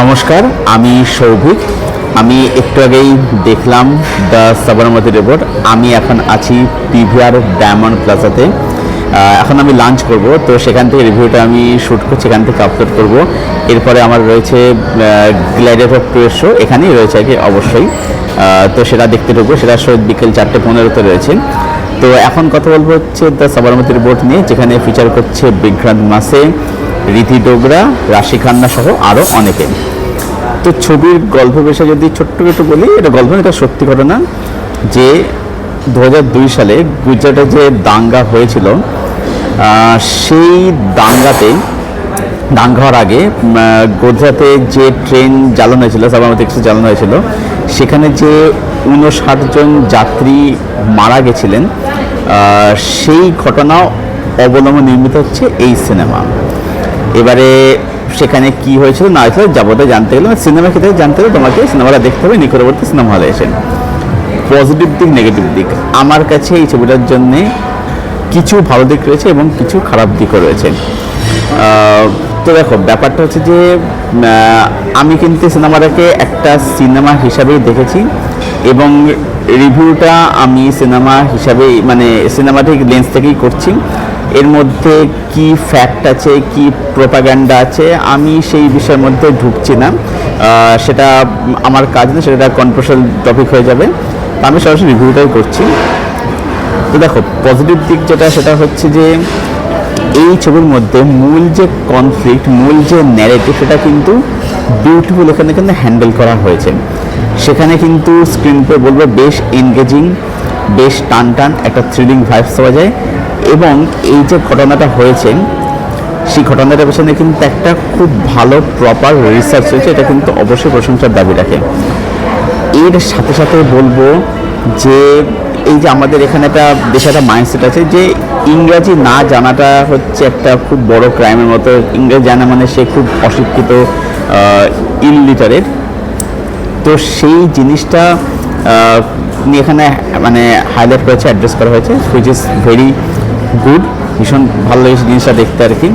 নমস্কার, আমি সৌভিক। আমি একটু আগেই দেখলাম দ্য সাবরমতী রিপোর্ট। আমি এখন আছি পিভিআর ডায়মন্ড প্লাজাতে। এখন আমি লাঞ্চ করব, তো সেখান থেকে রিভিউটা আমি শ্যুট করছি, এখান থেকে আপলোড করব। এরপরে আমার রয়েছে গ্ল্যাডিয়েটর 2 এর শো, এখানেই রয়েছে আর কি অবশ্যই। তো সেটা দেখতে ঢুকবো, সেটা শো বিকেল 4:15-তে রয়েছে। তো এখন কথা বলবো হচ্ছে দ্য সাবরমতী রিপোর্ট নিয়ে, যেখানে ফিচার করছে বিক্রান্ত মাসে, রীতি ডোগরা, রাশি খান্না সহ আরও অনেকে। তো ছবির গল্প বিষয়ে যদি ছোট্ট একটু বলি, এটা গল্প, এটা সত্যি ঘটনা যে 2002 সালে গুজরাটে যে দাঙ্গা হয়েছিল, সেই দাঙ্গা হওয়ার আগে গুজরাটে যে ট্রেন জ্বালানো হয়েছিল, সাবরমতী এক্সপ্রেস জ্বালানো হয়েছিল, সেখানে যে 59 জন যাত্রী মারা গেছিলেন, সেই ঘটনা অবলম্বনে নির্মিত হচ্ছে এই সিনেমা। এবারে সেখানে কি হয়েছিল না হয়েছিল যাবতীয় জানতে গেলে, সিনেমা ক্ষেত্রে জানতে গেলে তোমাকে সিনেমাটা দেখতে হবে নিকটবর্তী সিনেমা হলে এসে। পজিটিভ দিক, নেগেটিভ দিক, আমার কাছে এই ছবিটার জন্যে কিছু ভালো দিক রয়েছে এবং কিছু খারাপ দিকও রয়েছে। তো দেখো, ব্যাপারটা হচ্ছে যে আমি কিন্তু সিনেমাটাকে একটা সিনেমা হিসাবেই দেখেছি এবং রিভিউটা আমি সিনেমা হিসাবেই, মানে সিনেমাটিক লেন্স থেকেই করছি। এর মধ্যে কি ফ্যাক্ট আছে, কি প্রোপাগ্যান্ডা আছে, আমি সেই বিষয়ের মধ্যে ঢুকছি না। সেটা আমার কাজ না, সেটা কন্ট্রোভার্সিয়াল টপিক হয়ে যাবে। আমি সরাসরি রিভিউটাই করছি। তো দেখো, পজিটিভ দিক যেটা, সেটা হচ্ছে যে এই ছবির মধ্যে মূল যে কনফ্লিক্ট, মূল যে ন্যারেটিভ, সেটা কিন্তু বিউটিফুল এখানে কিন্তু হ্যান্ডেল করা হয়েছে। সেখানে কিন্তু স্ক্রিন প্লে বলবো বেশ এনগেজিং, বেশ টান একটা থ্রিলিং ভাইবস পাওয়া যায়। এবং এই যে ঘটনাটা হয়েছে, সেই ঘটনাটার পেছনে কিন্তু একটা খুব ভালো প্রপার রিসার্চ হয়েছে, এটা কিন্তু অবশ্যই প্রশংসার দাবি রাখে। এর সাথে সাথে বলবো যে এই যে আমাদের এখানে একটা দেশে একটা মাইন্ডসেট আছে যে ইংরাজি না জানাটা হচ্ছে একটা খুব বড় ক্রাইমের মতো। ইংরেজি জানা মানে সে খুব অশিক্ষিত, ইললিটারেট। তো সেই জিনিসটা নিয়ে এখানে মানে হাইলাইট করেছে, অ্যাড্রেস করা হয়েছে, হুইচ ইজ ভেরি গুড। ভীষণ ভালো লেগেছে জিনিসটা দেখতে আর কি।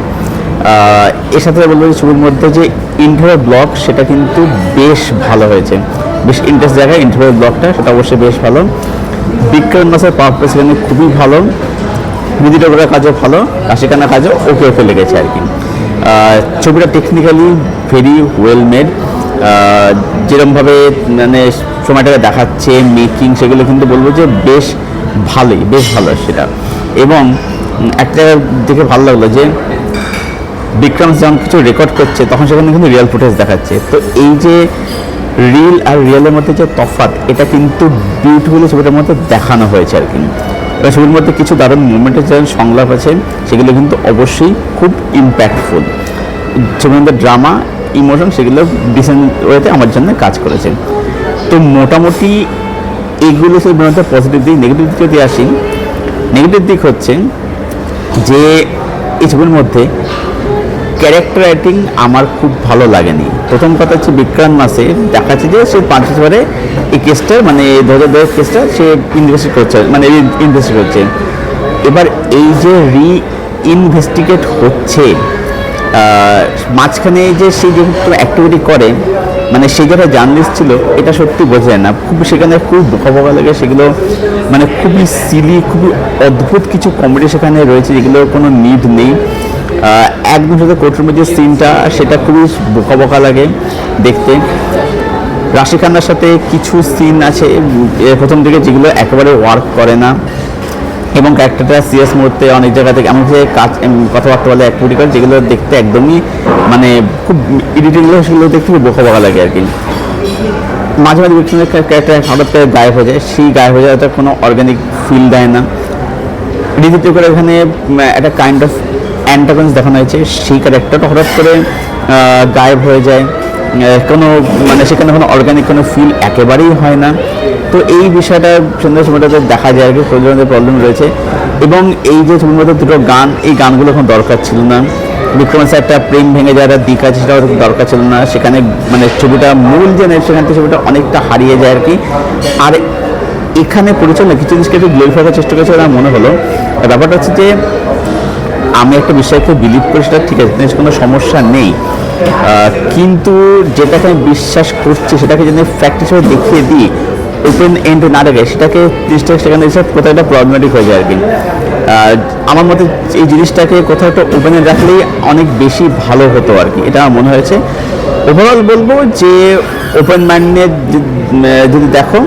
এর সাথে বলবো যে ছবির মধ্যে যে ইন্টারভিউ ব্লগ, সেটা কিন্তু বেশ ভালো হয়েছে, বেশ ইন্টারেস্ট জায়গায় ইন্টারভিউ ব্লগটা, সেটা অবশ্যই বেশ ভালো। বিক্রম মাসের পারপাস এখানে খুবই ভালো, রীতি ডোগরার কাজও ভালো, রাশি খান্নার কাজও ওকে লেগেছে আর কি। ছবিটা টেকনিক্যালি ভেরি ওয়েল মেড। যেরকমভাবে মানে সময়টাকে দেখাচ্ছে, মেকিং, সেগুলো কিন্তু বলবো যে বেশ ভালো সেটা। এবং একটা দেখে ভালো লাগলো যে বিক্রম যখন কিছু রেকর্ড করছে, তখন সেখানে কিন্তু রিয়েল ফুটেজ দেখাচ্ছে। তো এই যে রিল আর রিয়েলের মধ্যে যে তফাৎ, এটা কিন্তু বিউটিফুলি ছবিটার মধ্যে দেখানো হয়েছে আর কি। এবার ছবির মধ্যে কিছু দারুণ মুভমেন্টের যে সংলাপ আছে, সেগুলো কিন্তু অবশ্যই খুব ইম্প্যাক্টফুল। ছবির মধ্যে ড্রামা, ইমোশন, সেগুলো ডিসেন্ট ওয়েতে আমার জন্য কাজ করেছে। তো মোটামুটি এইগুলো ছবির মধ্যে পজিটিভ দিক। নেগেটিভ দিক যদি আসি, নেগেটিভ দিক হচ্ছে যে এই ছবির মধ্যে ক্যারেক্টার রাইটিং আমার খুব ভালো লাগেনি। প্রথম কথা হচ্ছে বিক্রান্ত মাসে দেখাচ্ছে যে সে 5 বছরে এই কেসটা, মানে 2002 কেসটা সে ইনভেস্টিগেট করছে। এবার এই যে ইনভেস্টিগেট হচ্ছে, মাঝখানে যে সে যে অ্যাক্টিভিটি করে, মানে সে যারা জার্নালিস্ট ছিল, এটা সত্যি বোঝা যায় না। সেখানে খুব বোকা লাগে, সেগুলো মানে খুবই সিলি, খুবই অদ্ভুত কিছু কমেডি সেখানে রয়েছে, যেগুলো কোনো নিড নেই। একদম সাথে কোর্টরুমের যে সিনটা, সেটা খুবই বোকা লাগে দেখতে। রাশি খান্নার সাথে কিছু সিন আছে প্রথম দিকে, যেগুলো একেবারে ওয়ার্ক করে না এবং ক্যারেক্টারটা সিরিয়াস মুহূর্তে অনেক জায়গা থেকে এমন যে কথাবার্তা বলে, অ্যাক্টিভিটি করে, যেগুলো দেখতে একদমই মানে খুব ইরিটেটিং, সেগুলো দেখতে খুব বোকা লাগে আর কি। মাঝে বিক্রমের ক্যারেক্টার হঠাৎ করে গায়েব হয়ে যায়, সেই গায়েব হয়ে যাওয়াটা কোনো অর্গানিক ফিল দেয় না। রীতি করে এখানে একটা কাইন্ড অফ অ্যান্টাগনিস্ট দেখানো হয়েছে, সেই ক্যারেক্টারটা হঠাৎ করে গায়েব হয়ে যায়, কোনো মানে সেখানে কোনো অর্গানিক কোনো ফিল একেবারেই হয় না। তো এই বিষয়টা সুন্দর সময়টাতে দেখা যায় আর কি, প্রবলেম রয়েছে। এবং এই যে ছবির মধ্যে দুটো গান, এই গানগুলো এখন দরকার ছিল না। বিক্রমের একটা প্রেম ভেঙে যাওয়ার দিক আছে, সেটাও দরকার ছিল না। সেখানে মানে ছবিটা মূল যে সেখান থেকে ছবিটা অনেকটা হারিয়ে যায় আর কি। আর এখানে পরিচালনা কিছু জিনিসকে একটু গ্লোরিফাই করার চেষ্টা করেছে, আমার মনে হলো। ব্যাপারটা হচ্ছে যে আমি একটা বিষয়কে বিলিভ করি, সেটা ঠিক আছে, কোনো সমস্যা নেই, কিন্তু যেটাকে আমি বিশ্বাস করছি সেটাকে যদি ফ্যাক্ট হিসেবে দেখিয়ে দিই ওপেন এন্ড না রেখে সেটাকে 30 সেকেন্ড হিসেবে কোথাও একটা প্রবলেমেটিক হয়ে যায় আর কি। আমার মতে এই জিনিসটাকে কোথাও একটা ওপেনে রাখলেই অনেক বেশি ভালো হতো আর কি, এটা আমার মনে হয়েছে। ওভারঅল বলবো যে ওপেন মাইন্ড নিয়ে যদি দেখো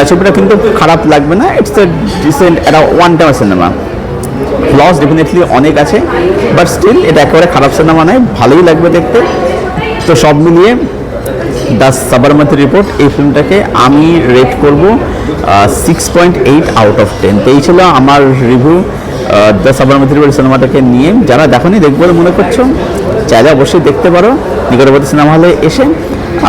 ছবিটা কিন্তু খারাপ লাগবে না, ইটস এ ডিসেন্ট একটা ওয়ান টাইম সিনেমা। ফ্লস ডেফিনেটলি অনেক আছে, বাট স্টিল এটা একেবারে খারাপ সিনেমা নয়, ভালোই লাগবে দেখতে। তো সব মিলিয়ে দ্য সাবরমতি রিপোর্ট এই ফিল্মটাকে আমি রেট করব 6.8 আউট অফ 10। তো এই ছিল আমার রিভিউ দ্য সাবরমতি রিপোর্ট সিনেমাটাকে নিয়ে। যারা দেখোনি দেখবো বলে মনে করছো চাইলে অবশ্যই দেখতে পারো নিকটবর্তী সিনেমা হলে এসে।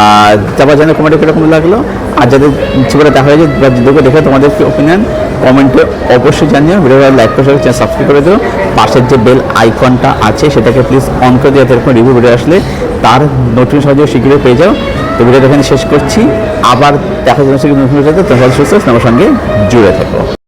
আর তারপর জানো কমেন্টে কীরকম লাগলো, আর যাদের ইচ্ছে করে দেখা হয়েছে বা দুটো দেখে তোমাদের কি ওপিনিয়ন কমেন্টে অবশ্যই জানিও। ভিডিওটা লাইক করে চ্যানেল সাবস্ক্রাইব করে দিও, পাশের যে বেল আইকনটা আছে সেটাকে প্লিজ অন করে দিও, এরকম রিভিউ ভিডিও আসলে তার নোটিফিকেশন সহজে শীঘ্রই পেয়ে যাও। তো ভিডিওটা এখানে শেষ করছি, আবার দেখা যাচ্ছে নতুন ভিডিওতে তোমার সুস্থ আমার সঙ্গে জুড়ে থাকো।